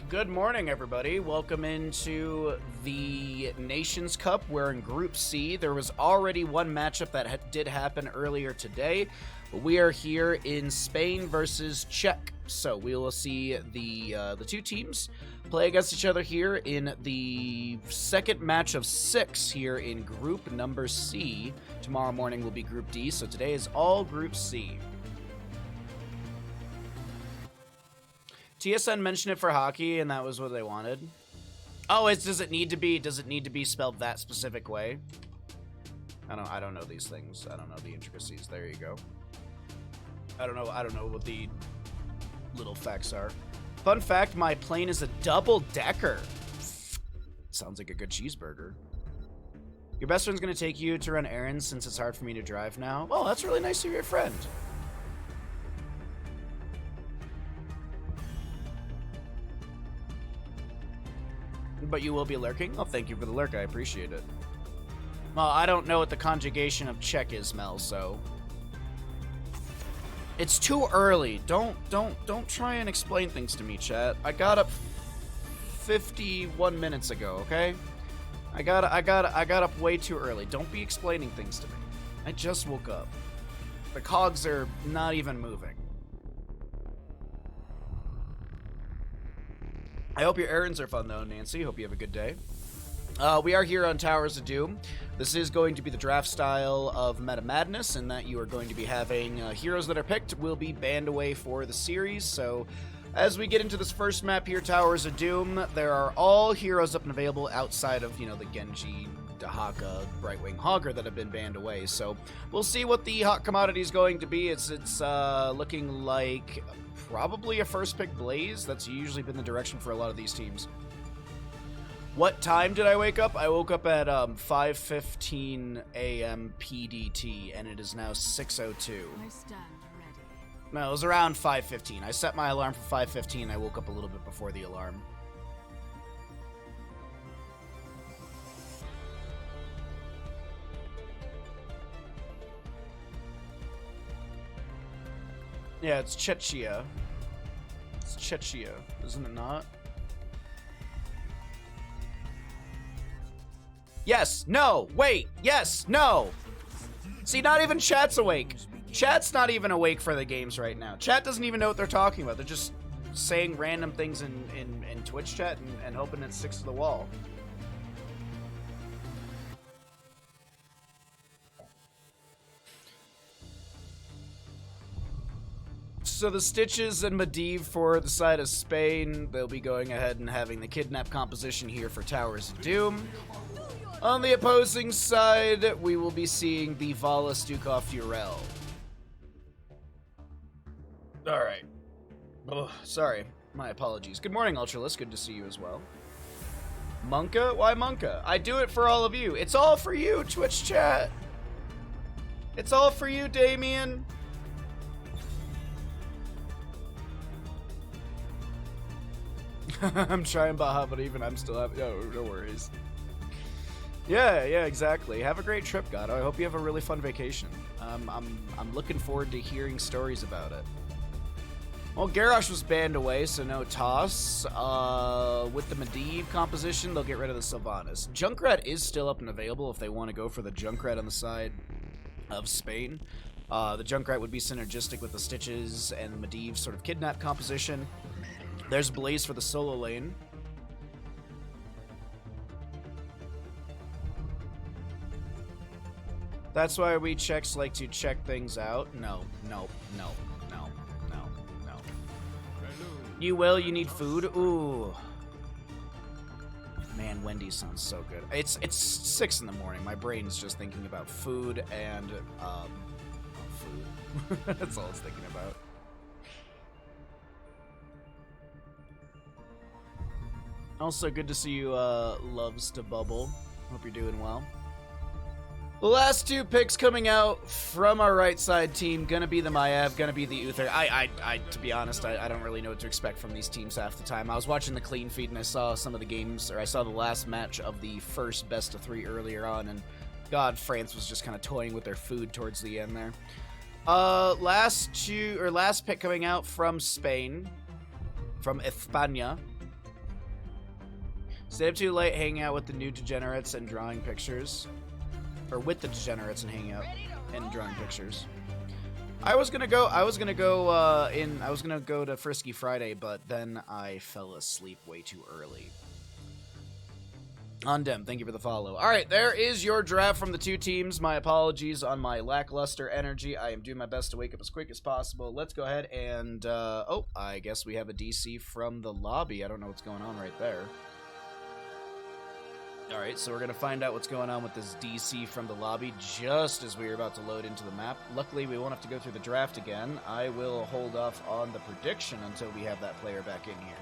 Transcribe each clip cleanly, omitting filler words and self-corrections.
Good morning, everybody. Welcome into the Nations Cup. We're in Group C. There was already one matchup that did happen earlier today. But we are here in Spain versus Czech. So we will see the two teams play against each other here in the second match of 6 here in Group number C. Tomorrow morning will be Group D. So today is all Group C. TSN mentioned it for hockey, and that was what they wanted. Oh, does it need to be spelled that specific way? I don't know these things. I don't know the intricacies. There you go. I don't know what the little facts are. Fun fact, my plane is a double-decker. Sounds like a good cheeseburger. Your best friend's gonna take you to run errands since it's hard for me to drive now. Oh, that's really nice of your friend. But you will be lurking? Oh, thank you for the lurk. I appreciate it. Well, I don't know what the conjugation of Czech is, Mel, so... It's too early. Don't try and explain things to me, chat. I got up 51 minutes ago, okay? I got up way too early. Don't be explaining things to me. I just woke up. The cogs are not even moving. I hope your errands are fun, though, Nancy. Hope you have a good day. We are here on Towers of Doom. This is going to be the draft style of Meta Madness, in that you are going to be having heroes that are picked will be banned away for the series. So, as we get into this first map here, Towers of Doom, there are all heroes up and available outside of, you know, the Genji, Dahaka, Brightwing, Hogger that have been banned away. So, we'll see what the hot commodity is going to be. It's looking like... probably a first pick Blaze. That's usually been the direction for a lot of these teams. What time did I wake up? I woke up at 5:15 a.m. PDT, and it is now 6:02. No, it was around 5:15. I set my alarm for 5:15. I woke up a little bit before the alarm. Yeah, it's Czechia. It's Czechia, isn't it not? Yes, no, wait, yes, no. See, not even chat's awake. Chat's not even awake for the games right now. Chat doesn't even know what they're talking about. They're just saying random things in Twitch chat and hoping it sticks to the wall. So the Stitches and Medivh for the side of Spain, they'll be going ahead and having the kidnap composition here for Towers of Doom. On the opposing side, we will be seeing the Vala Stukov Furel. Alright. Oh, sorry. My apologies. Good morning, Ultralist. Good to see you as well. Monka? Why Monka? I do it for all of you. It's all for you, Twitch chat. It's all for you, Damien. I'm trying Bahamut, even I'm still having... no worries. Yeah, exactly. Have a great trip, Gato. I hope you have a really fun vacation. I'm looking forward to hearing stories about it. Well, Garrosh was banned away, so no toss. With the Medivh composition, they'll get rid of the Sylvanas. Junkrat is still up and available if they want to go for the Junkrat on the side of Spain. The Junkrat would be synergistic with the Stitches and the Medivh sort of kidnap composition. There's Blaze for the solo lane. That's why we Czechs like to check things out. No. You will, you need food? Ooh. Man, Wendy's sounds so good. It's 6 in the morning. My brain's just thinking about food and, food. That's all it's thinking about. Also, good to see you, Loves to Bubble. Hope you're doing well. The last two picks coming out from our right side team, gonna be the Maiev, gonna be the Uther. To be honest, I don't really know what to expect from these teams half the time. I was watching the clean feed and I saw some of the games, or I saw the last match of the first best of 3 earlier on, and God, France was just kind of toying with their food towards the end there. Last pick coming out from Spain, from España. Stay up too late hanging out with the new degenerates and drawing pictures. Or with the degenerates and hanging out and drawing pictures. I was gonna go to Frisky Friday, but then I fell asleep way too early. Undem, thank you for the follow. All right, there is your draft from the two teams. My apologies on my lackluster energy. I am doing my best to wake up as quick as possible. Let's go ahead and, oh, I guess we have a DC from the lobby. I don't know what's going on right there. All right, so we're going to find out what's going on with this DC from the lobby just as we are about to load into the map. Luckily, we won't have to go through the draft again. I will hold off on the prediction until we have that player back in here.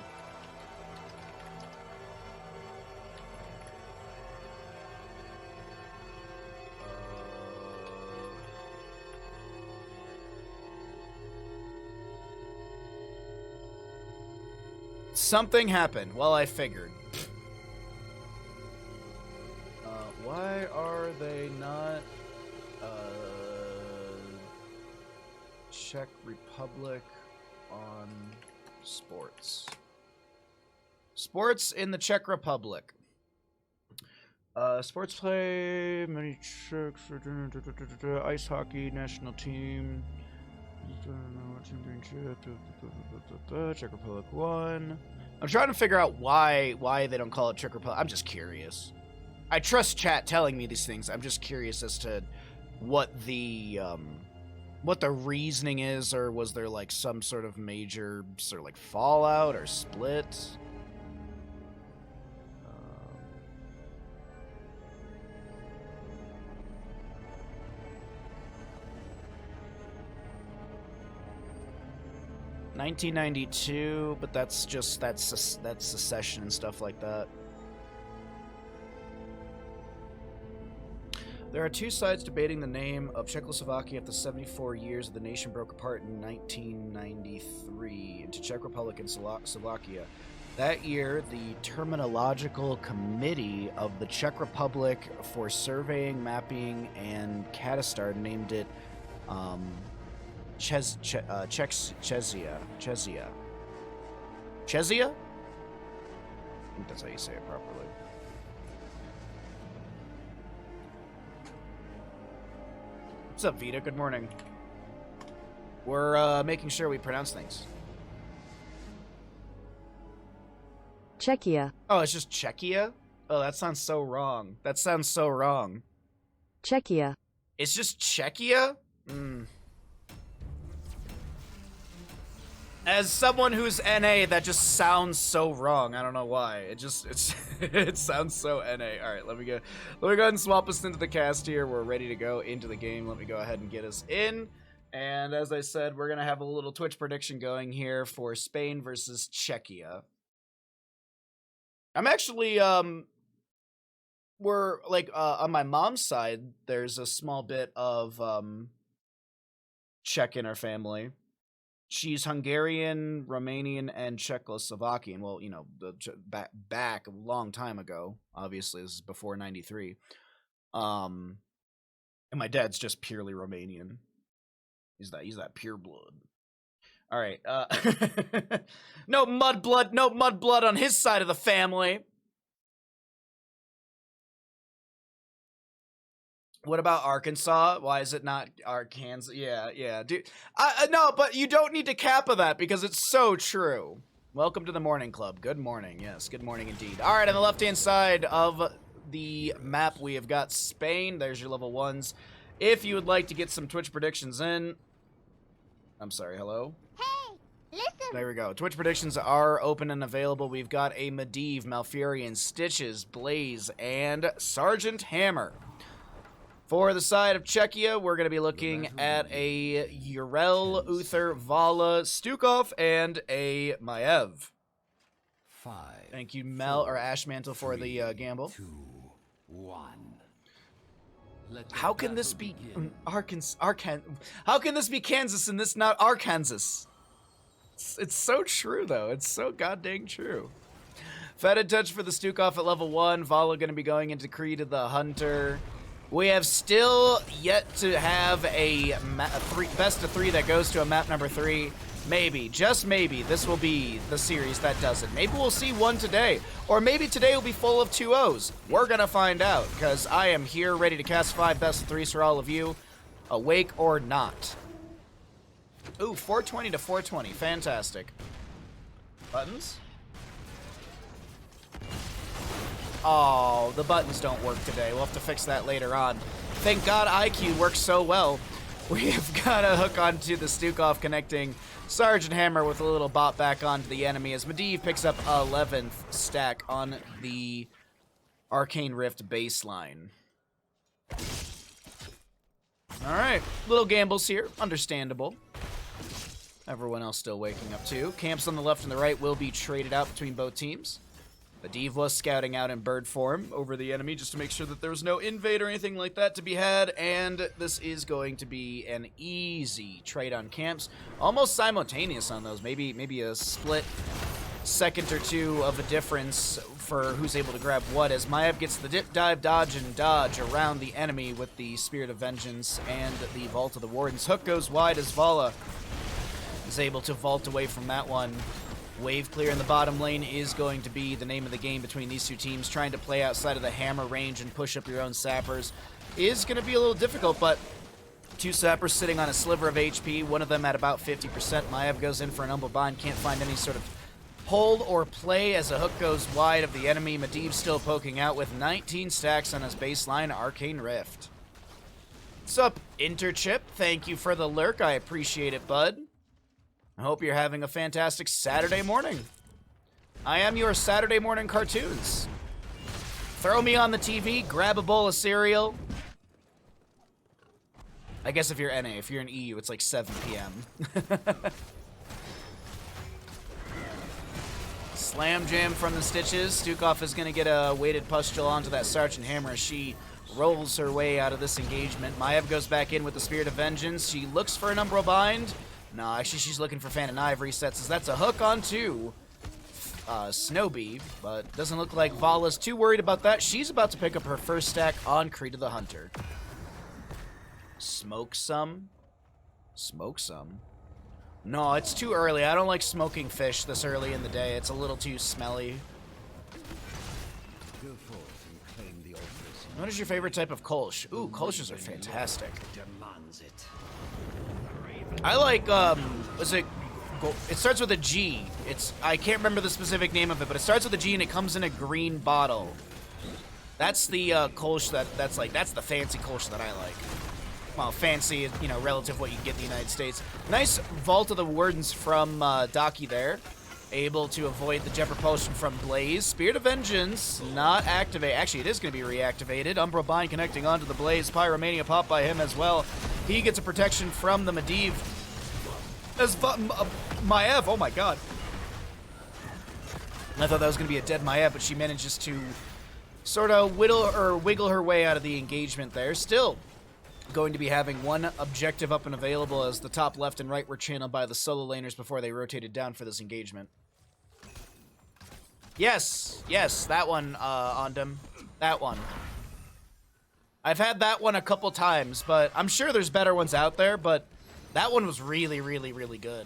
Something happened. Well, I figured. Why are they not Czech Republic on sports? Sports in the Czech Republic. Sports play, many Czechs, ice hockey, national team. Czech Republic 1. I'm trying to figure out why they don't call it Czech Republic. I'm just curious. I trust chat telling me these things. I'm just curious as to what the reasoning is, or was there like some sort of major sort of like fallout or split? 1992, but that's secession and stuff like that. There are two sides debating the name of Czechoslovakia after 74 years the nation broke apart in 1993 into Czech Republic and Slovakia. That year, the Terminological Committee of the Czech Republic for Surveying, Mapping, and Cadastre named it Czechia? I think that's how you say it properly. What's up, Vita? Good morning. We're making sure we pronounce things. Czechia. Oh, it's just Czechia? Oh, that sounds so wrong. That sounds so wrong. Czechia. It's just Czechia? As someone who's NA, that just sounds so wrong. I don't know why. It sounds so NA. All right, let me go ahead and swap us into the cast here. We're ready to go into the game. Let me go ahead and get us in. And as I said, we're gonna have a little Twitch prediction going here for Spain versus Czechia. I'm actually we're like on my mom's side, there's a small bit of Czech in our family. She's Hungarian, Romanian, and Czechoslovakian. Well, you know, back a long time ago. Obviously, this is before '93. And my dad's just purely Romanian. He's that pure blood. All right. No mud blood on his side of the family. What about Arkansas? Why is it not Arkansas? Yeah, dude. No, but you don't need to kappa that because it's so true. Welcome to the morning club. Good morning. Yes, good morning indeed. All right, on the left-hand side of the map, we have got Spain. There's your level 1s. If you would like to get some Twitch predictions in... I'm sorry, hello? Hey, listen. There we go. Twitch predictions are open and available. We've got a Medivh, Malfurion, Stitches, Blaze, and Sergeant Hammer. For the side of Czechia, we're going to be looking at a Urel, Uther, Vala, Stukov, and a Maev. 5. Thank you, Mel or Ashmantle, for the gamble. 2, 1. How can this be Arkansas? How can this be Kansas and this not Arkansas? It's so true, though. It's so goddamn true. Fetid Touch for the Stukov at level 1. Vala going to be going into Creed of the Hunter. We have still yet to have a best of 3 that goes to a map number 3. maybe, just maybe, this will be the series that does it. Maybe we'll see one today, or maybe today will be full of 2-0s. We're gonna find out, because I am here ready to cast 5 best of 3s for all of you, awake or not. Ooh, 420 to 420, fantastic. Buttons? Oh, the buttons don't work today. We'll have to fix that later on. Thank God IQ works so well. We have got a hook onto the Stukov, connecting Sergeant Hammer with a little bot back onto the enemy as Medivh picks up 11th stack on the Arcane Rift baseline. Alright, little gambles here. Understandable. Everyone else still waking up too. Camps on the left and the right will be traded out between both teams. Medivh was scouting out in bird form over the enemy just to make sure that there was no invade or anything like that to be had, and this is going to be an easy trade on camps. Almost simultaneous on those, maybe a split second or two of a difference for who's able to grab what, as Maiev gets the dip, dive, dodge, and dodge around the enemy with the Spirit of Vengeance and the Vault of the Wardens. Hook goes wide as Vala is able to vault away from that one. Wave clear in the bottom lane is going to be the name of the game between these two teams. Trying to play outside of the hammer range and push up your own sappers is going to be a little difficult, but two sappers sitting on a sliver of HP, one of them at about 50%. Maiev goes in for an humble bind, can't find any sort of hold or play as a hook goes wide of the enemy. Medivh still poking out with 19 stacks on his baseline Arcane Rift. What's up, Interchip? Thank you for the lurk. I appreciate it, bud. I hope you're having a fantastic Saturday morning. I am your Saturday morning cartoons. Throw me on the TV, grab a bowl of cereal. I guess if you're NA, if you're in EU, it's like 7 p.m. Slam jam from the Stitches. Stukov is going to get a weighted pustule onto that Sergeant Hammer as she rolls her way out of this engagement. Maiev goes back in with the Spirit of Vengeance. She looks for an Umbral Bind. No, actually she's looking for Fan and Knife resets, as that's a hook onto Snowbee, but doesn't look like Vala's too worried about that. She's about to pick up her first stack on Creed of the Hunter. Smoke some? Smoke some? No, it's too early. I don't like smoking fish this early in the day. It's a little too smelly. Go forth and claim the altars. What is your favorite type of kolsch? Ooh, kolsches are fantastic. Demands it. I like, it starts with a G. I can't remember the specific name of it, but it starts with a G and it comes in a green bottle. That's the kolsch that's the fancy kolsch that I like. Well, fancy, you know, relative to what you get in the United States. Nice Vault of the Wardens from Daki there. Able to avoid the Jet Propulsion from Blaze. Spirit of Vengeance, not activate. Actually, it is going to be reactivated. Umbral Bind connecting onto the Blaze. Pyromania pop by him as well. He gets a protection from the Medivh. As Maiev, oh my god. I thought that was going to be a dead Maiev, but she manages to sort of wiggle her way out of the engagement there. Still going to be having one objective up and available, as the top left and right were channeled by the solo laners before they rotated down for this engagement. Yes, that one, Ondum. That one. I've had that one a couple times, but I'm sure there's better ones out there, but that one was really, really, really good.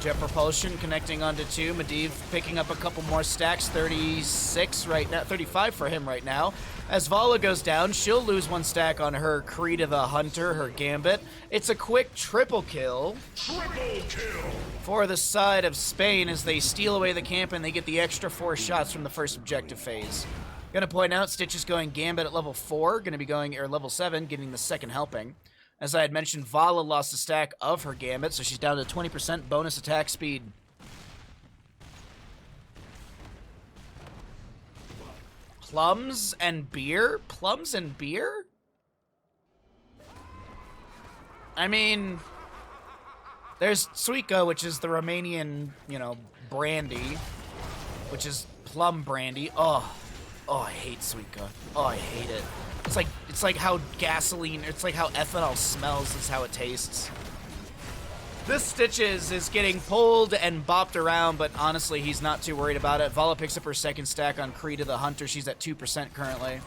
Jet Propulsion connecting onto 2. Medivh picking up a couple more stacks. 36 right now, 35 for him right now. As Vala goes down, she'll lose 1 stack on her Creed of the Hunter, her Gambit. It's a quick triple kill. For the side of Spain, as they steal away the camp and they get the extra 4 shots from the first objective phase. Gonna point out, Stitch is going Gambit at level 4, gonna be going, or level 7, getting the second helping. As I had mentioned, Vala lost a stack of her Gambit, so she's down to 20% bonus attack speed. Plums and beer? Plums and beer? I mean, there's Suica, which is the Romanian, you know, brandy, which is plum brandy. Oh, I hate Suica. Oh, I hate it. It's like how gasoline, it's like how ethanol smells is how it tastes. This Stitches is getting pulled and bopped around, but honestly, he's not too worried about it. Vala picks up her second stack on Creed of the Hunter. She's at 2% currently.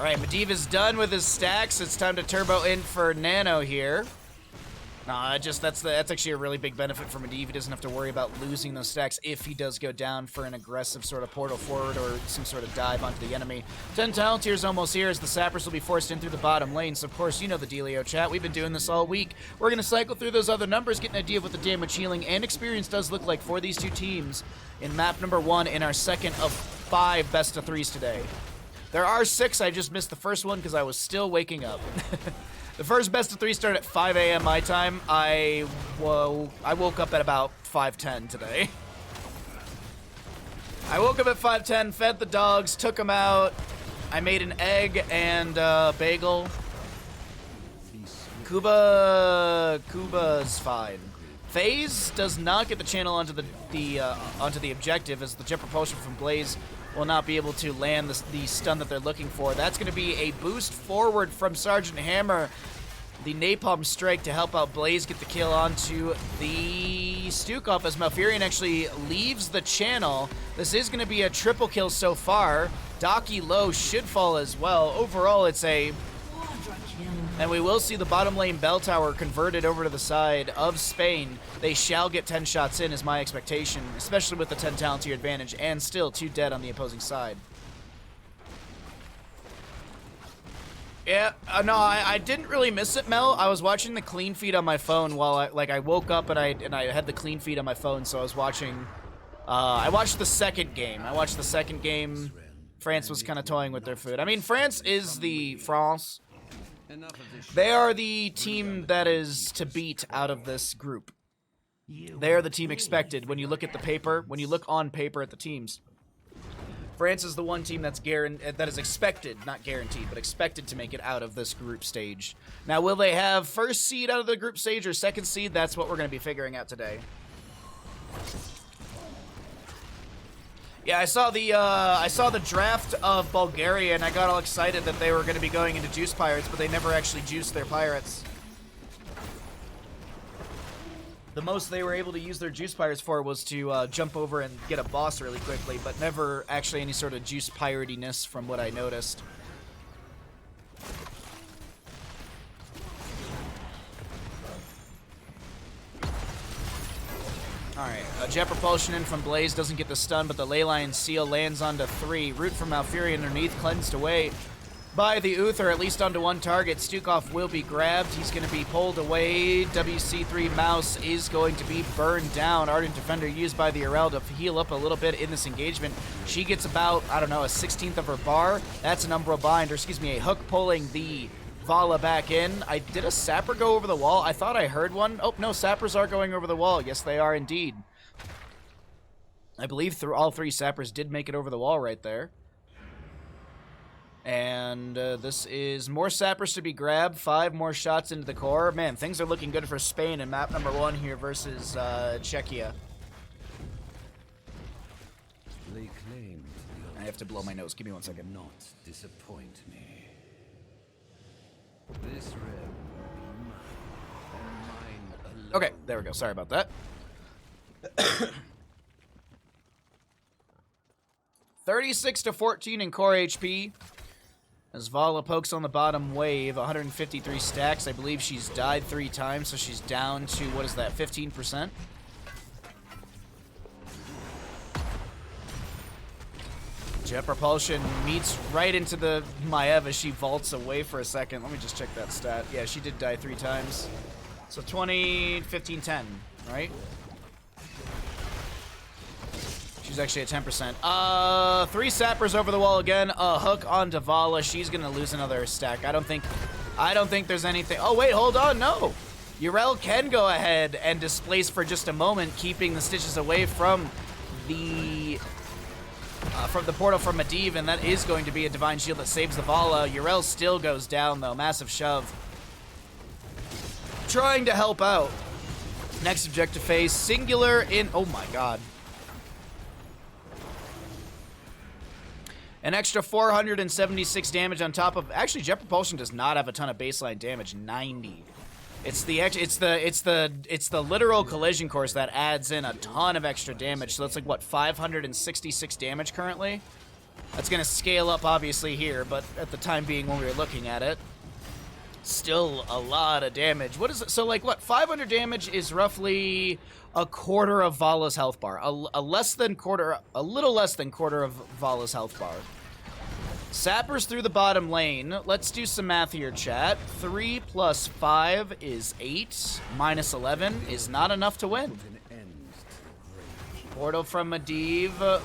Alright, Medivh is done with his stacks. It's time to turbo in for Nano here. Nah, that's actually a really big benefit for Medivh. He doesn't have to worry about losing those stacks if he does go down for an aggressive sort of portal forward or some sort of dive onto the enemy. 10 Talentier's almost here as the Sappers will be forced in through the bottom lane. So, of course, you know the dealio, chat. We've been doing this all week. We're going to cycle through those other numbers, get an idea of what the damage, healing, and experience does look like for these two teams in map number 1 in our second of 5 best of 3s today. There are 6. I just missed the first one because I was still waking up. The first best of 3 started at 5 a.m. my time. I woke up at about 5:10 today. I woke up at 5:10, fed the dogs, took them out. I made an egg and bagel. Kuba's fine. FaZe does not get the channel onto the objective as the jet propulsion from Blaze will not be able to land the stun that they're looking for. That's going to be a boost forward from Sergeant Hammer. The Napalm Strike to help out Blaze get the kill onto the Stukov as Malfurion actually leaves the channel. This is going to be a triple kill so far. Daki low should fall as well. Overall, it's a... And we will see the bottom lane bell tower converted over to the side of Spain. They shall get 10 shots in is my expectation, especially with the 10 Talentier advantage, and still 2 dead on the opposing side. Yeah, no, I didn't really miss it, Mel. I was watching the clean feed on my phone while I woke up and I had the clean feed on my phone, so I was watching. I watched the second game. France was kind of toying with their food. I mean, France is the France. They are the team that is to beat out of this group. They are the team expected when you look at the paper, when you look on paper at the teams. France is the one team that is expected, not guaranteed, but expected to make it out of this group stage. Now, will they have first seed out of the group stage or second seed? That's what we're going to be figuring out today. Yeah, I saw the draft of Bulgaria, and I got all excited that they were going to be going into Juice Pirates, but they never actually juiced their pirates. The most they were able to use their Juice Pirates for was to jump over and get a boss really quickly, but never actually any sort of Juice Piratiness from what I noticed. Alright, Jet Propulsion in from Blaze doesn't get the stun, but the Leyline Seal lands onto 3. Root from Malfurion underneath, cleansed away by the Uther, at least onto 1 target. Stukov will be grabbed. He's going to be pulled away. WC3 Mouse is going to be burned down. Ardent Defender used by the Arel to heal up a little bit in this engagement. She gets about, I don't know, a 16th of her bar. That's an Umbral Bind, or excuse me, a hook pulling the Vala back in. Did a Sapper go over the wall? I thought I heard one. Oh, no, Sappers are going over the wall. Yes, they are indeed. I believe all 3 Sappers did make it over the wall right there. And this is more Sappers to be grabbed. 5 more shots into the core. Man, things are looking good for Spain in map number 1 here versus Czechia. I have to blow my nose. Give me 1 second. Not disappoint me. This realm will be mine, and mine alone. Okay, there we go. Sorry about that. 36-14 in core HP. As Vala pokes on the bottom wave, 153 stacks. I believe she's died 3 times, so she's down to, what is that, 15%? Jet Propulsion meets right into the Maiev as she vaults away for a second. Let me just check that stat. Yeah, she did die 3 times. So 20, 15, 10, right? She's actually at 10%. 3 Sappers over the wall again. A hook onto Vala. She's gonna lose another stack. I don't think there's anything. Oh wait, hold on, no. Yrel can go ahead and displace for just a moment, keeping the Stitches away from the portal from Medivh, and that is going to be a Divine Shield that saves the Vala. Yrel still goes down though. Massive shove. Trying to help out. Next objective phase, Singular in. Oh my god. An extra 476 damage on top of. Actually, Jet Propulsion does not have a ton of baseline damage. 90. It's the literal collision course that adds in a ton of extra damage. So that's like what, 566 damage currently. That's going to scale up, obviously, here, but at the time being when we were looking at it, still a lot of damage. What is it? So, like, what? 500 damage is roughly a quarter of Vala's health bar. A little less than quarter of Vala's health bar. Sappers through the bottom lane. Let's do some math here, chat. 3 plus 5 is 8. Minus 11 is not enough to win. Portal from Medivh.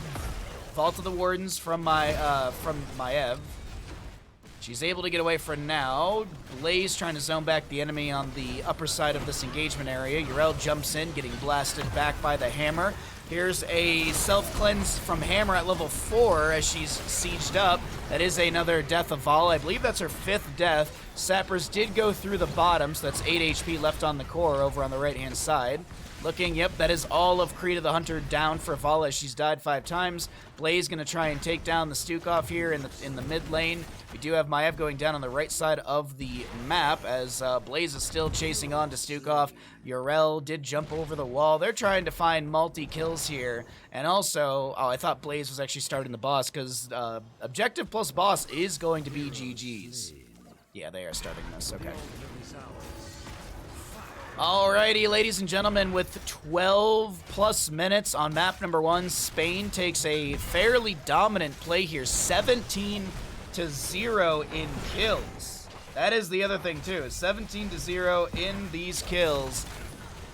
Vault of the Wardens from Maev. She's able to get away for now. Blaze trying to zone back the enemy on the upper side of this engagement area. Yrel jumps in, getting blasted back by the hammer. Here's a self-cleanse from Hammer at level 4 as she's sieged up. That is another death of Vala. I believe that's her 5th death. Sappers did go through the bottom, so that's 8 HP left on the core over on the right-hand side. Looking, yep, that is all of Krita the Hunter down for Vala as she's died 5 times. Blaze gonna try and take down the Stukov here in the mid lane. We do have Maev going down on the right side of the map as Blaze is still chasing on to Stukov. Yrel did jump over the wall. They're trying to find multi-kills here. And also, oh, I thought Blaze was actually starting the boss because objective plus boss is going to be GG's. Yeah, they are starting this, okay. Alrighty, ladies and gentlemen, with 12 plus minutes on map number 1, Spain takes a fairly dominant play here, 17-0 in kills. That is the other thing too, 17-0 in these kills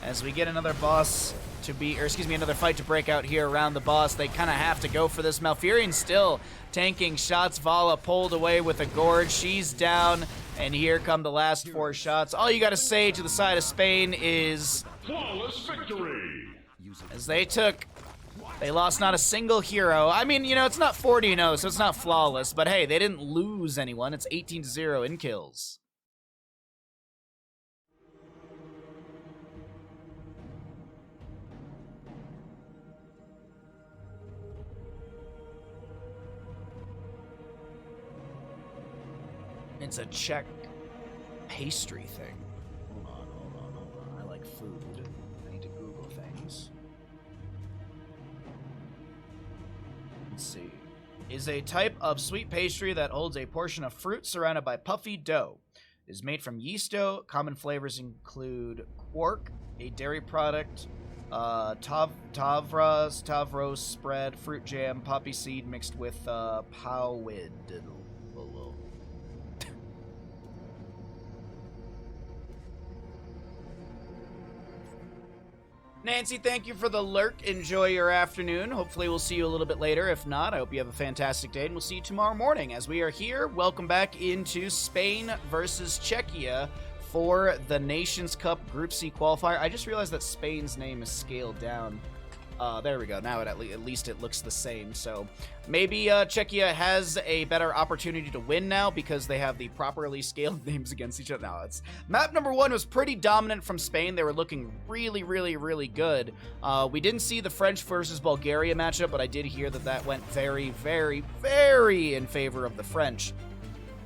as we get another boss to be, or excuse me, another fight to break out here around the boss. They kind of have to go for this. Malfurion still tanking shots. Vala pulled away with a gorge. She's down. And here come the last 4 shots. All you got to say to the side of Spain is Flawless victory! as they lost not a single hero. I mean, you know, it's not 40-0, so it's not flawless. But hey, they didn't lose anyone. It's 18-0 in kills. It's a Czech pastry thing. Hold on. I like food. I need to Google things. Let's see. Is a type of sweet pastry that holds a portion of fruit surrounded by puffy dough. Is made from yeast dough. Common flavors include quark, a dairy product, Tavros spread, fruit jam, poppy seed mixed with powid. Nancy, thank you for the lurk. Enjoy your afternoon. Hopefully we'll see you a little bit later. If not, I hope you have a fantastic day, and we'll see you tomorrow morning as we are here. Welcome back into Spain versus Czechia for the Nations Cup Group C qualifier. I just realized that Spain's name is scaled down. There we go. Now at least it looks the same. So maybe Czechia has a better opportunity to win now because they have the properly scaled names against each other. Now, it's map number 1 was pretty dominant from Spain. They were looking really, really, really good. We didn't see the French versus Bulgaria matchup, but I did hear that that went very, very, very in favor of the French.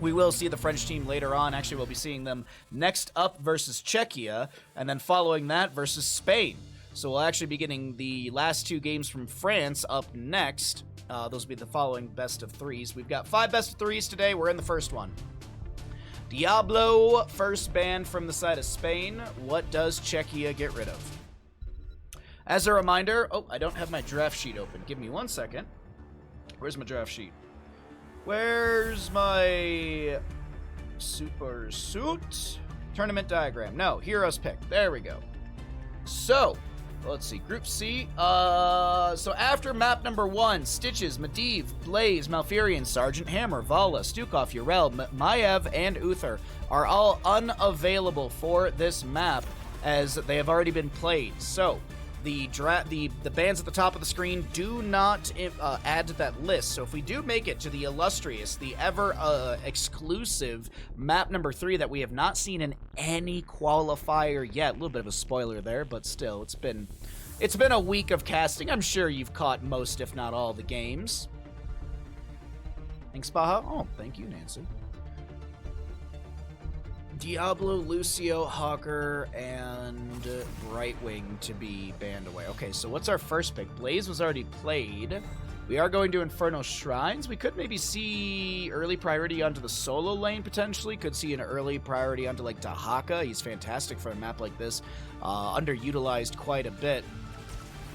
We will see the French team later on. Actually, we'll be seeing them next up versus Czechia, and then following that versus Spain. So we'll actually be getting the last 2 games from France up next. Those will be the following best of 3s. We've got 5 best of 3s today. We're in the first one. Diablo, first ban from the side of Spain. What does Czechia get rid of? As a reminder, oh, I don't have my draft sheet open. Give me 1 second. Where's my draft sheet? Where's my super suit? Tournament diagram. No, heroes pick. There we go. So, let's see, Group C. So after map number 1, Stitches, Medivh, Blaze, Malfurion, Sergeant Hammer, Vala, Stukov, Yrel, Maev, and Uther are all unavailable for this map as they have already been played. So, the bands at the top of the screen do not add to that list. So if we do make it to the illustrious, the ever exclusive map number 3 that we have not seen in any qualifier yet, a little bit of a spoiler there, but still, it's been a week of casting. I'm sure you've caught most, if not all, the games. Thanks, Baha. Oh, thank you, Nancy. Diablo, Lucio, Hawker, and Brightwing to be banned away. Okay, so what's our first pick? Blaze was already played. We are going to Infernal Shrines. We could maybe see early priority onto the solo lane, potentially. Could see an early priority onto, like, Dahaka. He's fantastic for a map like this. Underutilized quite a bit.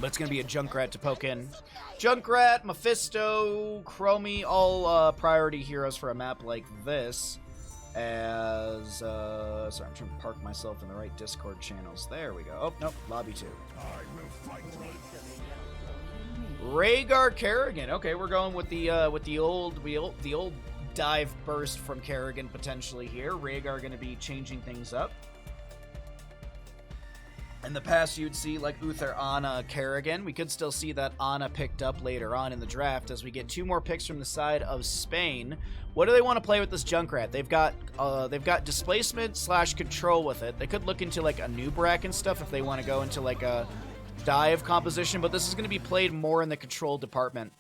But it's going to be a Junkrat to poke in. Junkrat, Mephisto, Chromie, all priority heroes for a map like this. Sorry, I'm trying to park myself in the right Discord channels. There we go. Oh, nope, lobby 2. Rhaegar Kerrigan. Okay, we're going with the old dive burst from Kerrigan potentially here. Rhaegar going to be changing things up. In the past, you'd see, like, Uther, Ana, Kerrigan. We could still see that Ana picked up later on in the draft as we get 2 more picks from the side of Spain. What do they want to play with this Junkrat? They've got displacement / control with it. They could look into, like, a new Brack and stuff if they want to go into, like, a dive composition, but this is going to be played more in the control department.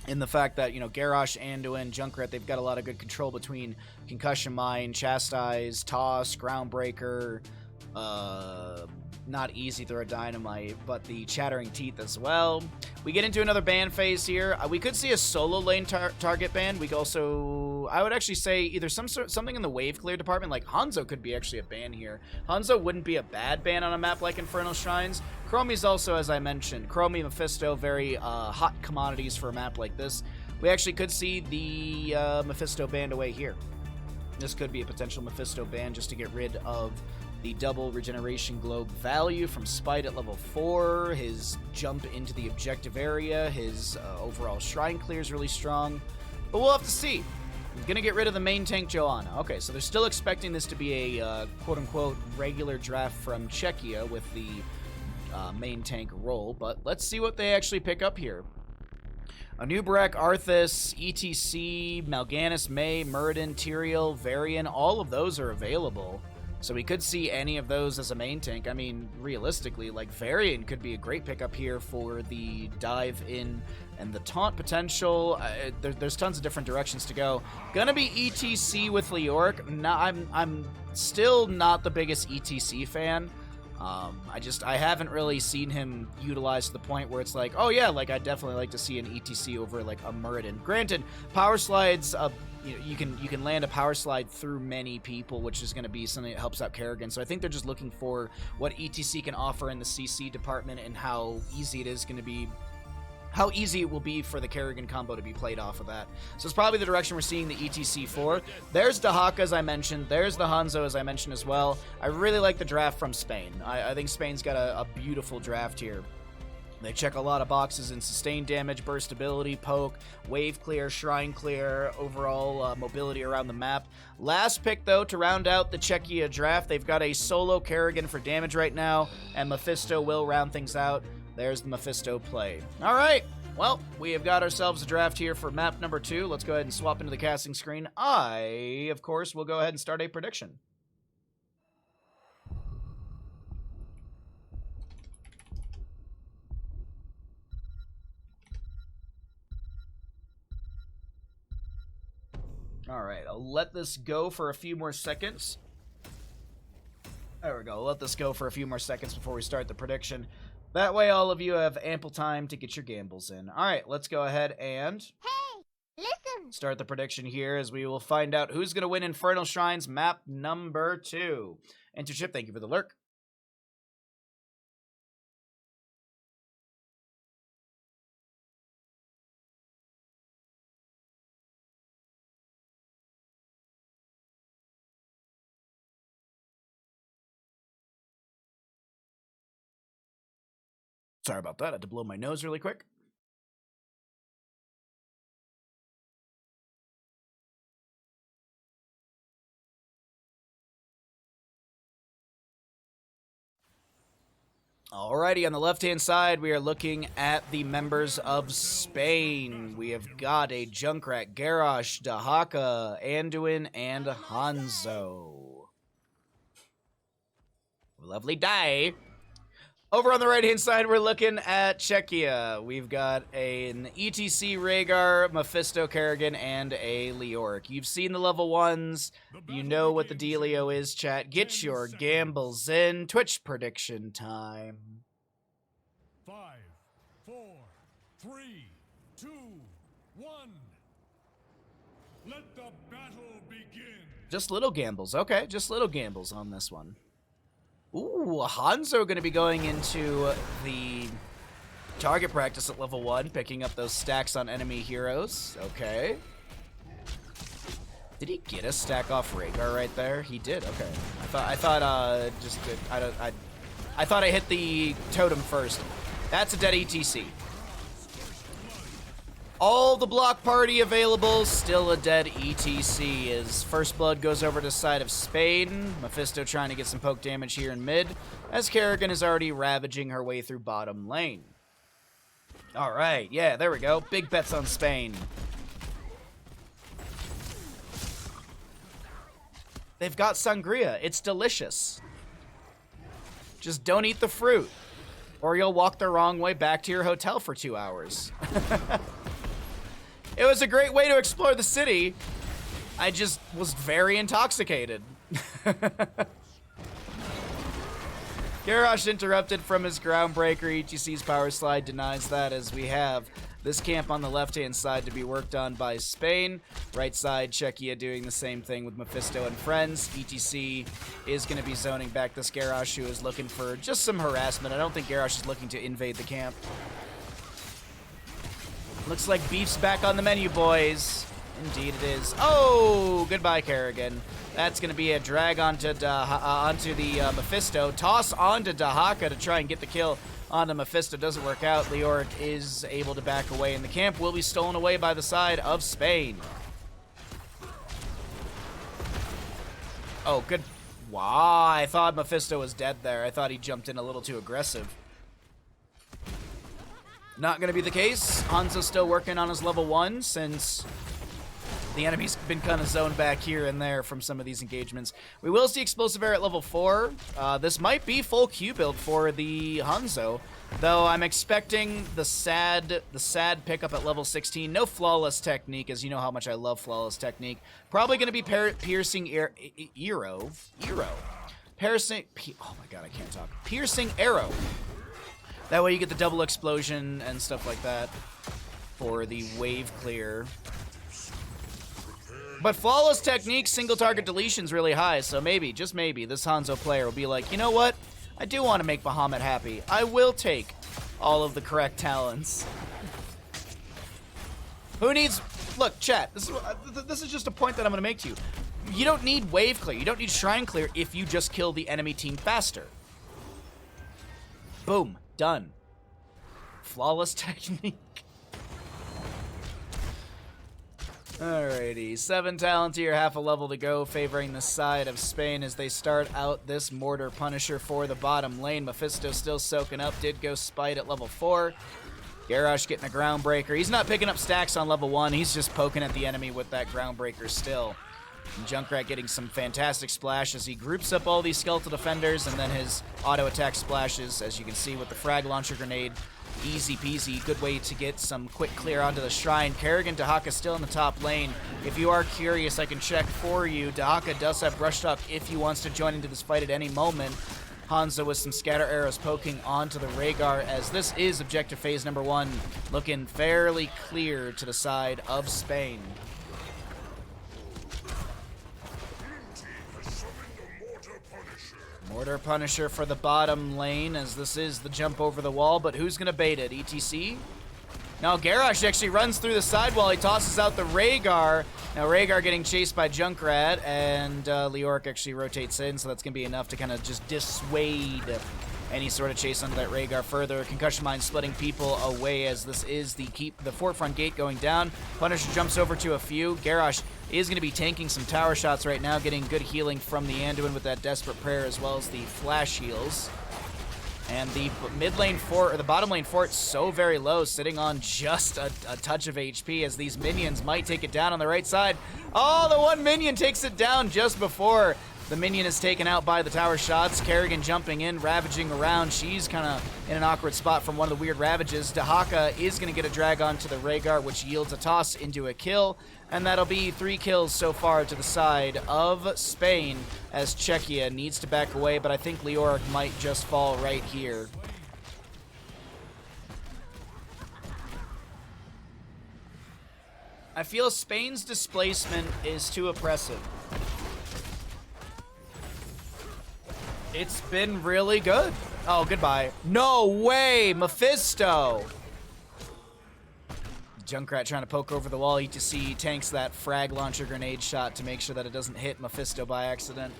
In the fact that, you know, Garrosh, Anduin, Junkrat, they've got a lot of good control between Concussion Mine, Chastise, Toss, Groundbreaker, not Easy Throw Dynamite, but the Chattering Teeth as well. We get into another ban phase here. We could see a solo lane target ban. We could also, I would actually say either something in the wave clear department, like Hanzo could be actually a ban here. Hanzo wouldn't be a bad ban on a map like Infernal Shrines. Chromie's also, as I mentioned, Chromie, Mephisto, very hot commodities for a map like this. We actually could see the Mephisto banned away here. This could be a potential Mephisto ban just to get rid of the double regeneration globe value from Spite at level 4, his jump into the objective area, his overall shrine clear is really strong. But we'll have to see. I'm going to get rid of the main tank Joanna. Okay, so they're still expecting this to be a quote-unquote regular draft from Czechia with the main tank role, but let's see what they actually pick up here. Anubarak, Arthas, ETC, Mal'Ganis, May, Muradin, Tyrael, Varian, all of those are available. So we could see any of those as a main tank. I mean, realistically, like, Varian could be a great pickup here for the dive in and the taunt potential. There's tons of different directions to go. Gonna be ETC with Leoric. No, I'm still not the biggest ETC fan. I haven't really seen him utilized to the point where it's like, oh yeah, like, I'd definitely like to see an ETC over, like, a Muradin. Granted, power slides, you can land a power slide through many people, which is going to be something that helps out Kerrigan. So I think they're just looking for what ETC can offer in the CC department and how easy it will be for the Kerrigan combo to be played off of that. So it's probably the direction we're seeing the ETC for. There's Dahaka, as I mentioned. There's the Hanzo, as I mentioned as well. I really like the draft from Spain. I think Spain's got a beautiful draft here. They check a lot of boxes in sustained damage, burst ability, poke, wave clear, shrine clear, overall mobility around the map. Last pick, though, to round out the Czechia draft, they've got a solo Kerrigan for damage right now, and Mephisto will round things out. There's the Mephisto play. All right, well, we have got ourselves a draft here for map number 2. Let's go ahead and swap into the casting screen. I, of course, will go ahead and start a prediction. All right, I'll let this go for a few more seconds. There we go. I'll let this go for a few more seconds before we start the prediction. That way all of you have ample time to get your gambles in. All right, let's go ahead and start the prediction here as we will find out who's going to win Infernal Shrines map number 2. Entership, thank you for the lurk. Sorry about that. I had to blow my nose really quick. Alrighty, on the left-hand side, we are looking at the members of Spain. We have got a Junkrat, Garrosh, Dahaka, Anduin, and Hanzo. Lovely day. Over on the right-hand side, we're looking at Czechia. We've got an ETC, Rhaegar, Mephisto, Kerrigan, and a Leoric. You've seen the level 1s. You know what the dealio is, chat. Get your gambles in. Twitch prediction time. 5, 4, 3, 2, 1. Let the battle begin. Just little gambles. Okay, just little gambles on this one. Ooh, Hanzo going to be going into the target practice at level 1, picking up those stacks on enemy heroes. Okay. Did he get a stack off Rhaegar right there? He did. Okay. I thought I hit the totem first. That's a dead ETC. All the block party available, still a dead ETC as First Blood goes over to the side of Spain. Mephisto trying to get some poke damage here in mid, as Kerrigan is already ravaging her way through bottom lane. Alright, yeah, there we go. Big bets on Spain. They've got sangria. It's delicious. Just don't eat the fruit, or you'll walk the wrong way back to your hotel for 2 hours. It was a great way to explore the city. I just was very intoxicated. Garrosh interrupted from his Groundbreaker. ETC's Power Slide denies that, as we have this camp on the left-hand side to be worked on by Spain. Right side, Czechia doing the same thing with Mephisto and friends. ETC is going to be zoning back this Garrosh, who is looking for just some harassment. I don't think Garrosh is looking to invade the camp. Looks like beef's back on the menu, boys. Indeed it is. Oh, goodbye, Kerrigan. That's going to be a drag onto the Mephisto. Toss onto Dahaka to try and get the kill onto Mephisto. Doesn't work out. Leoric is able to back away, and the camp will be stolen away by the side of Spain. Oh, good. Wow, I thought Mephisto was dead there. I thought he jumped in a little too aggressive. Not going to be the case. Hanzo's still working on his level 1 since the enemy's been kind of zoned back here and there from some of these engagements. We will see Explosive Air at level 4. This might be full Q build for the Hanzo, though I'm expecting the sad pickup at level 16. No Flawless Technique, as you know how much I love Flawless Technique. Probably going to be Piercing Arrow. Piercing... Oh my god, I can't talk. Piercing Arrow. That way you get the double explosion and stuff like that for the wave clear. But Flawless Technique, single target deletion's really high, so maybe, just maybe, this Hanzo player will be like, you know what? I do want to make Bahamut happy. I will take all of the correct talents. Who needs... Look, chat, this is just a point that I'm going to make to you. You don't need wave clear, you don't need shrine clear if you just kill the enemy team faster. Boom. Done. Flawless Technique. Alrighty, 7 talent here, half a level to go, favoring the side of Spain as they start out this Mortar Punisher for the bottom lane. Mephisto still soaking up, did go Spite at level 4. Garrosh getting a Groundbreaker. He's not picking up stacks on level 1, he's just poking at the enemy with that Groundbreaker still. And Junkrat getting some fantastic splash as he groups up all these skeletal defenders, and then his auto attack splashes, as you can see with the frag launcher grenade. Easy peasy, good way to get some quick clear onto the shrine. Kerrigan Dahaka still in the top lane. If you are curious, I can check for you. Dahaka does have Brush Talk if he wants to join into this fight at any moment. Hanzo with some scatter arrows poking onto the Rhaegar, as this is objective phase number 1, looking fairly clear to the side of Spain. Mortar Punisher for the bottom lane, as this is the jump over the wall, but who's going to bait it? ETC? Now Garrosh actually runs through the side wall. He tosses out the Rhaegar. Now Rhaegar getting chased by Junkrat, and Leoric actually rotates in, so that's going to be enough to kind of just dissuade any sort of chase onto that Rhaegar further. Concussion Mine splitting people away, as this is the forefront gate going down. Punisher jumps over to a few. Garrosh is going to be tanking some tower shots right now, getting good healing from the Anduin with that Desperate Prayer, as well as the flash heals. And the mid lane fort, or the bottom lane fort, so very low, sitting on just a touch of HP, as these minions might take it down on the right side. Oh, the one minion takes it down just before the minion is taken out by the tower shots. Kerrigan jumping in, ravaging around. She's kind of in an awkward spot from one of the weird ravages. Dahaka is going to get a drag onto the Rhaegar, which yields a toss into a kill. And that'll be 3 kills so far to the side of Spain, as Czechia needs to back away, but I think Leoric might just fall right here. I feel Spain's displacement is too oppressive. It's been really good. Oh, goodbye. No way, Mephisto. Junkrat trying to poke over the wall. ETC tanks that frag launcher grenade shot to make sure that it doesn't hit Mephisto by accident.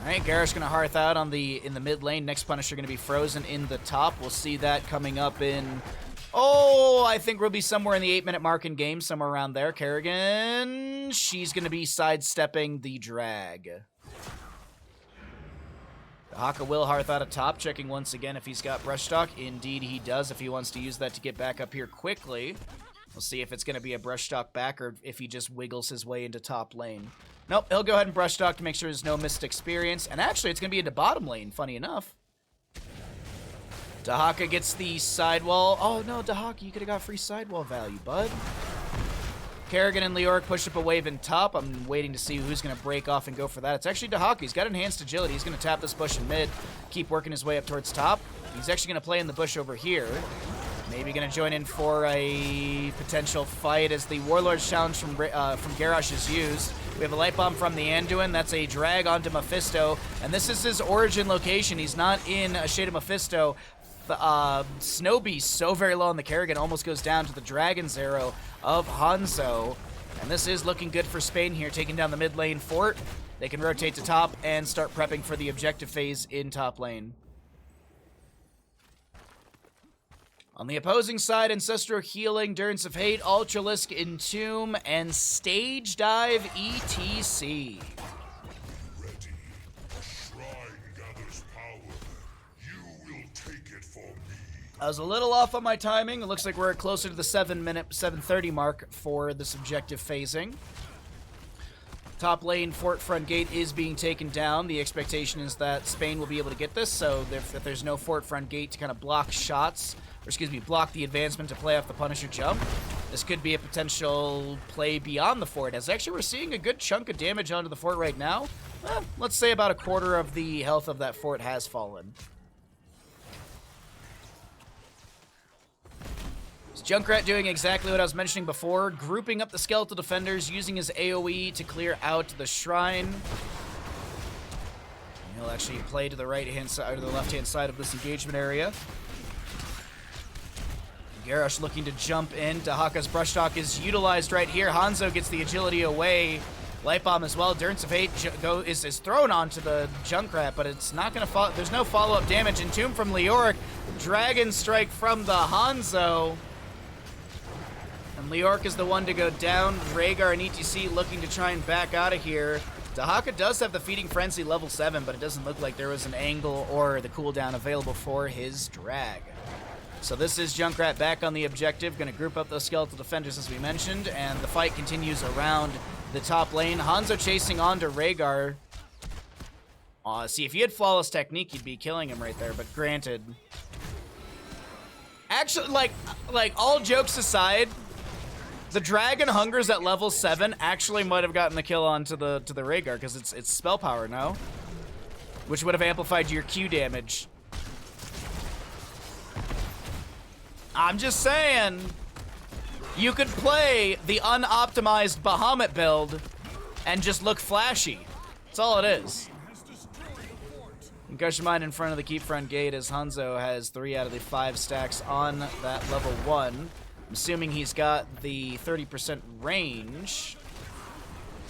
Alright, Garrosh gonna hearth out in the mid lane. Next Punisher gonna be frozen in the top. We'll see that coming up in... Oh, I think we'll be somewhere in the 8-minute mark in game, somewhere around there. Kerrigan, she's gonna be sidestepping the drag. Haka will hearth out a top, checking once again if he's got Brushstock. Indeed he does, if he wants to use that to get back up here quickly. We'll see if it's going to be a Brushstock back or if he just wiggles his way into top lane. Nope, he'll go ahead and Brushstock to make sure there's no missed experience. And actually, it's going to be into bottom lane, funny enough. Dahaka gets the sidewall. Oh no, Dahaka, you could have got free sidewall value, bud. Kerrigan and Leoric push up a wave in top. I'm waiting to see who's going to break off and go for that. It's actually Dahaka. He's got enhanced agility. He's going to tap this bush in mid, keep working his way up towards top. He's actually going to play in the bush over here. Maybe going to join in for a potential fight as the Warlord's challenge from Garrosh is used. We have a light bomb from the Anduin. That's a drag onto Mephisto. And this is his origin location. He's not in a shade of Mephisto. Snow Beast so very low on the Kerrigan almost goes down to the Dragon's Arrow of Hanzo. And this is looking good for Spain here, taking down the mid lane fort. They can rotate to top and start prepping for the objective phase in top lane. On the opposing side, Ancestral Healing, Durance of Hate, Ultralisk, Entomb, and Stage Dive ETC. I was a little off on my timing. It looks like we're closer to the 7:30 mark for the subjective phasing. Top lane fort front gate is being taken down. The expectation is that Spain will be able to get this, so if there's no fort front gate to kind of block shots, or excuse me, block the advancement to play off the Punisher jump, this could be a potential play beyond the fort, as actually we're seeing a good chunk of damage onto the fort right now. Let's say about a quarter of the health of that fort has fallen. Junkrat doing exactly what I was mentioning before, grouping up the skeletal defenders, using his AoE to clear out the shrine. And he'll actually play to the right-hand side or the left-hand side of this engagement area. Garrosh looking to jump in. Dahaka's Brushstock is utilized right here. Hanzo gets the agility away. Light Bomb as well. Durance of Hate is thrown onto the Junkrat, but it's not going to there's no follow-up damage. Entomb from Leoric. Dragon Strike from the Hanzo. And Leoric is the one to go down. Rhaegar and ETC looking to try and back out of here. Dahaka does have the Feeding Frenzy level 7, but it doesn't look like there was an angle or the cooldown available for his drag. So this is Junkrat back on the objective. Going to group up those skeletal defenders as we mentioned, and the fight continues around the top lane. Hanzo chasing on to Rhaegar. See, if he had Flawless Technique, you'd be killing him right there, but granted. Actually, like all jokes aside, the Dragon Hungers at level 7 actually might have gotten the kill onto the Rhaegar because it's spell power, no? Which would have amplified your Q damage. I'm just saying, you could play the unoptimized Bahamut build and just look flashy. That's all it is. Concussion Mine in front of the keep front gate as Hanzo has 3 out of the 5 stacks on that level 1. I'm assuming he's got the 30% range.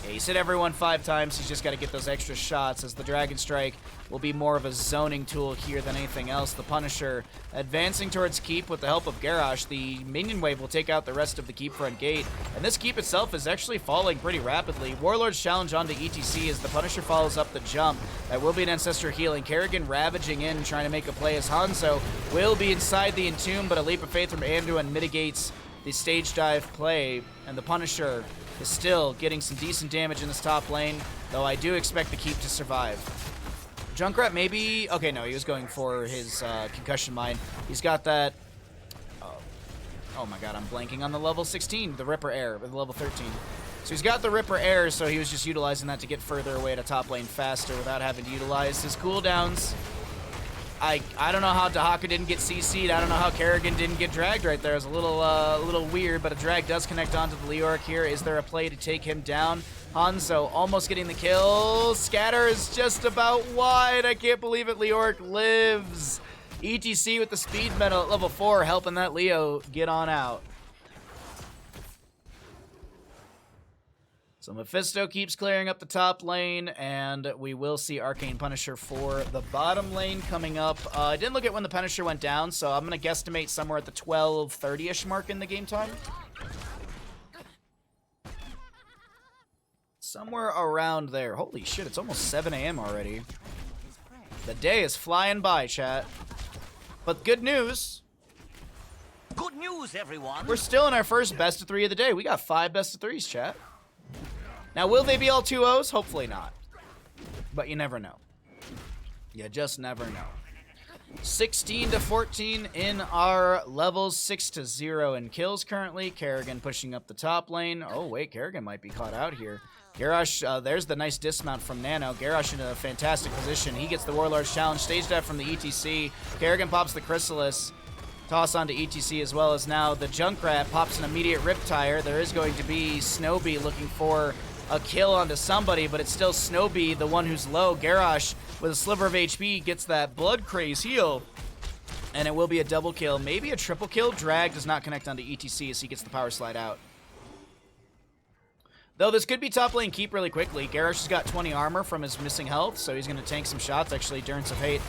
Yeah, he's hit everyone 5 times. He's just got to get those extra shots as the Dragon Strike will be more of a zoning tool here than anything else. The Punisher advancing towards keep with the help of Garrosh. The minion wave will take out the rest of the keep front gate. And this keep itself is actually falling pretty rapidly. Warlord's challenge onto ETC as the Punisher follows up the jump. That will be an Ancestral Healing. Kerrigan ravaging in, trying to make a play as Hanzo will be inside the Entomb, but a Leap of Faith from Anduin mitigates the stage dive play. And the Punisher is still getting some decent damage in this top lane, though I do expect the keep to survive. Junkrat maybe... Okay, no, he was going for his Concussion Mine. He's got that... Oh my god, I'm blanking on the level 16, the Ripper Air, with level 13. So he's got the Ripper Air, so he was just utilizing that to get further away to top lane faster without having to utilize his cooldowns. I don't know how Dahaka didn't get CC'd. I don't know how Kerrigan didn't get dragged right there. It's a little weird, but a drag does connect onto the Leoric here. Is there a play to take him down? Hanzo almost getting the kill. Scatter is just about wide. I can't believe it. Leoric lives. ETC with the speed medal at level 4, helping that Leo get on out. So Mephisto keeps clearing up the top lane, and we will see Arcane Punisher for the bottom lane coming up. I didn't look at when the Punisher went down, so I'm going to guesstimate somewhere at the 12:30-ish mark in the game time. Somewhere around there. Holy shit, it's almost 7 a.m. already. The day is flying by, chat. But good news. Good news, everyone. We're still in our first best of 3 of the day. We got 5 best of 3s, chat. Now, will they be all 2-0s? Hopefully not. But you never know. You just never know. 16-14 in our levels. 6-0 in kills currently. Kerrigan pushing up the top lane. Oh, wait. Kerrigan might be caught out here. Garrosh, there's the nice dismount from Nano. Garrosh in a fantastic position. He gets the Warlord's Challenge. Stage dive from the ETC. Kerrigan pops the Chrysalis. Toss onto ETC as well as now the Junkrat pops an immediate Riptire. There is going to be Snowbee looking for a kill onto somebody, but it's still Snowbee, the one who's low. Garrosh, with a sliver of HP, gets that Blood Craze heal. And it will be a double kill, maybe a triple kill. Drag does not connect onto ETC as he gets the power slide out. Though this could be top lane keep really quickly. Garrosh has got 20 armor from his missing health, so he's going to tank some shots. Actually, Durance of Hate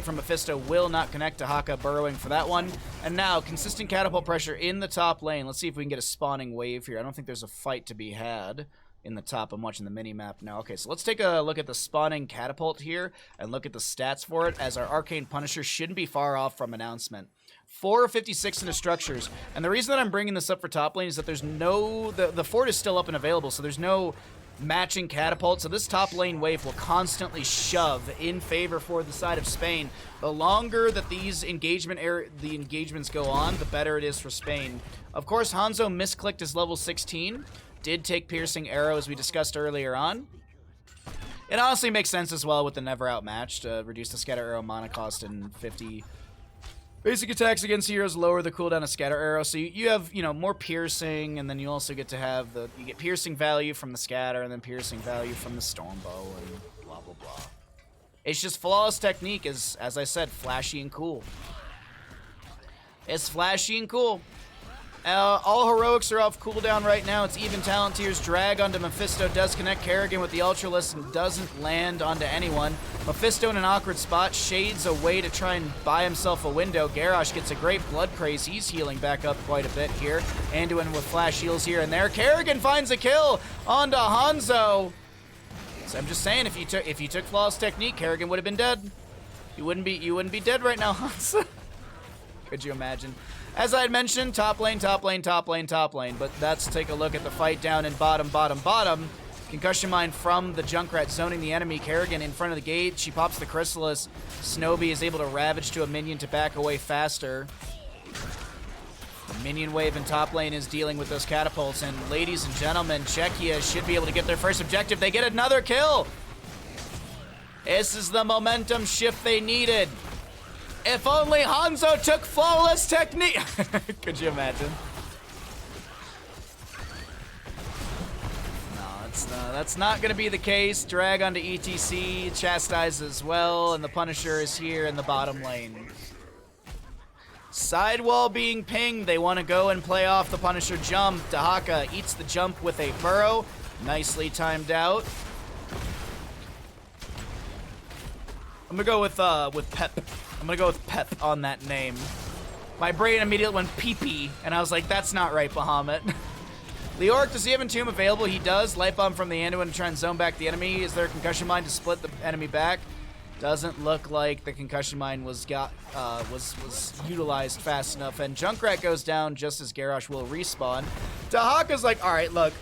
from Mephisto will not connect to Haka, burrowing for that one. And now, consistent catapult pressure in the top lane. Let's see if we can get a spawning wave here. I don't think there's a fight to be had in the top. I'm watching the mini-map now. Okay, so let's take a look at the spawning catapult here and look at the stats for it, as our Arcane Punisher shouldn't be far off from announcement. 456 into structures. And the reason that I'm bringing this up for top lane is that there's no... The fort is still up and available, so there's no matching catapult. So this top lane wave will constantly shove in favor for the side of Spain. The longer that these engagements go on, the better it is for Spain. Of course, Hanzo misclicked his level 16. Did take Piercing Arrow, as we discussed earlier on. It honestly makes sense as well with the Never Outmatched. Reduce the Scatter Arrow mana cost and 50... Basic attacks against heroes lower the cooldown of Scatter Arrow, so you have, you know, more piercing, and then you also get to have you get piercing value from the Scatter, and then piercing value from the Stormbow, and blah, blah, blah. It's just flawless technique, as I said, flashy and cool. It's flashy and cool. All heroics are off cooldown right now. It's even talent tiers. Drag onto Mephisto does connect Kerrigan with the Ultralisk and doesn't land onto anyone. Mephisto in an awkward spot, shades away to try and buy himself a window. Garrosh gets a great Blood Craze. He's healing back up quite a bit here. Anduin with flash heals here and there. Kerrigan finds a kill onto Hanzo. So I'm just saying, if you took flawless technique, Kerrigan would have been dead. You wouldn't be dead right now, Hanzo. Could you imagine? As I had mentioned, top lane, top lane, top lane, top lane. But let's take a look at the fight down in bottom, bottom, bottom. Concussion Mine from the Junkrat zoning the enemy. Kerrigan in front of the gate. She pops the Chrysalis. Snowbee is able to Ravage to a minion to back away faster. The minion wave in top lane is dealing with those catapults. And ladies and gentlemen, Czechia should be able to get their first objective. They get another kill. This is the momentum shift they needed. If only Hanzo took flawless technique. Could you imagine? No, that's not going to be the case. Drag onto ETC, chastise as well, and the Punisher is here in the bottom lane. Sidewall being pinged. They want to go and play off the Punisher jump. Dahaka eats the jump with a burrow. Nicely timed out. I'm going to go with Pep. I'm gonna go with Pep on that name. My brain immediately went pee-pee, and I was like, that's not right, Bahamut. Leoric, does he have Entomb available? He does. Light Bomb from the Anduin to try and zone back the enemy. Is there a Concussion Mine to split the enemy back? Doesn't look like the Concussion Mine was utilized fast enough, and Junkrat goes down just as Garrosh will respawn. Dahaka's like, alright, look.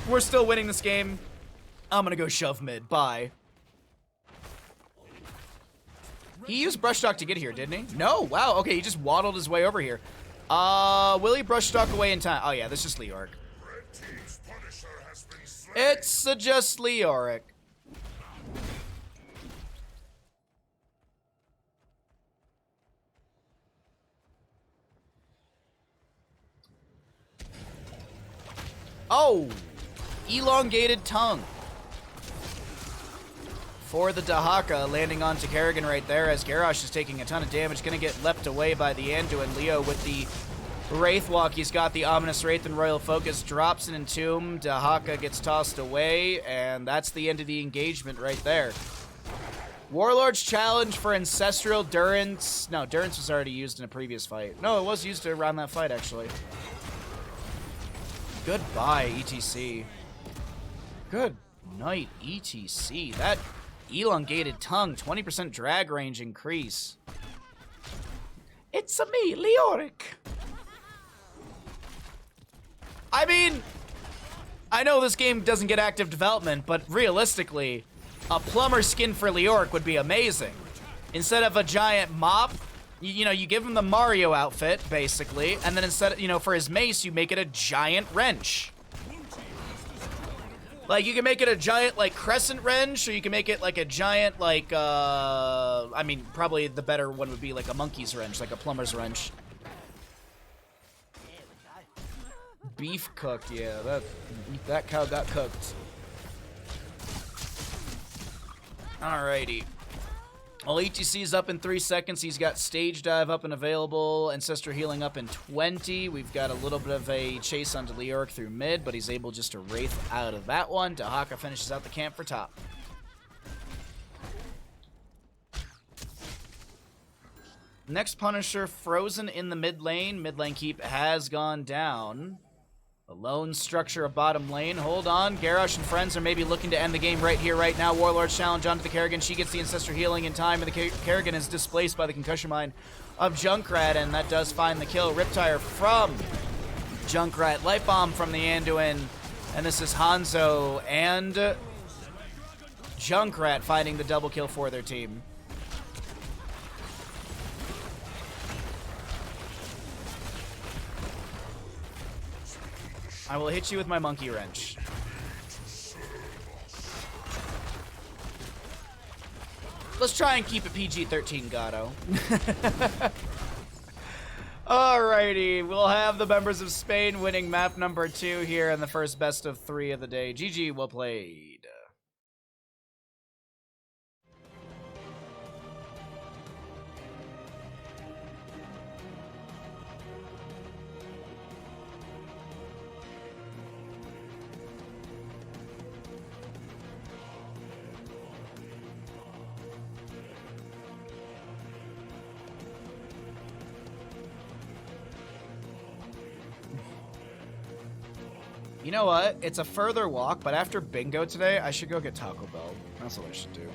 We're still winning this game. I'm gonna go shove mid. Bye. He used Brush Stalk to get here, didn't he? No, wow, okay, he just waddled his way over here. Will he Brush Stalk away in time? Oh yeah, this is Leoric. It's just Leoric. Oh! Elongated tongue. For the Dahaka, landing onto Kerrigan right there as Garrosh is taking a ton of damage. Gonna get leapt away by the Anduin. Leo with the Wraith Walk. He's got the Ominous Wraith and Royal Focus. Drops an Entomb. Dahaka gets tossed away, and that's the end of the engagement right there. Warlord's challenge for Ancestral Durance. No, Durance was already used in a previous fight. No, it was used around that fight, actually. Goodbye, ETC. Good night, ETC. That elongated tongue, 20% drag range increase. It's a me, Leoric. I mean, I know this game doesn't get active development, but realistically, a plumber skin for Leoric would be amazing. Instead of a giant mop, you know, you give him the Mario outfit, basically, and then instead, you know, for his mace, you make it a giant wrench. Like, you can make it a giant, like, crescent wrench, or you can make it, like, a giant, like, I mean, probably the better one would be, like, a monkey's wrench, like a plumber's wrench. Beef cooked, yeah, that cow got cooked. Alrighty. Well, ETC's up in 3 seconds. He's got Stage Dive up and available. Ancestral Healing up in 20. We've got a little bit of a chase onto Leoric through mid, but he's able just to Wraith out of that one. Dahaka finishes out the camp for top. Next Punisher, frozen in the mid lane. Mid lane keep has gone down. A lone structure of bottom lane. Hold on. Garrosh and friends are maybe looking to end the game right here, right now. Warlord's challenge onto the Kerrigan. She gets the Ancestral Healing in time, and the Kerrigan is displaced by the Concussion Mine of Junkrat, and that does find the kill. Riptire from Junkrat. Light Bomb from the Anduin, and this is Hanzo and Junkrat finding the double kill for their team. I will hit you with my monkey wrench. Let's try and keep it PG-13, Gato. Alrighty, we'll have the members of Spain winning map number 2 here in the first best of 3 of the day. GG, well played. You know what? It's a further walk, but after bingo today, I should go get Taco Bell. That's what I should do.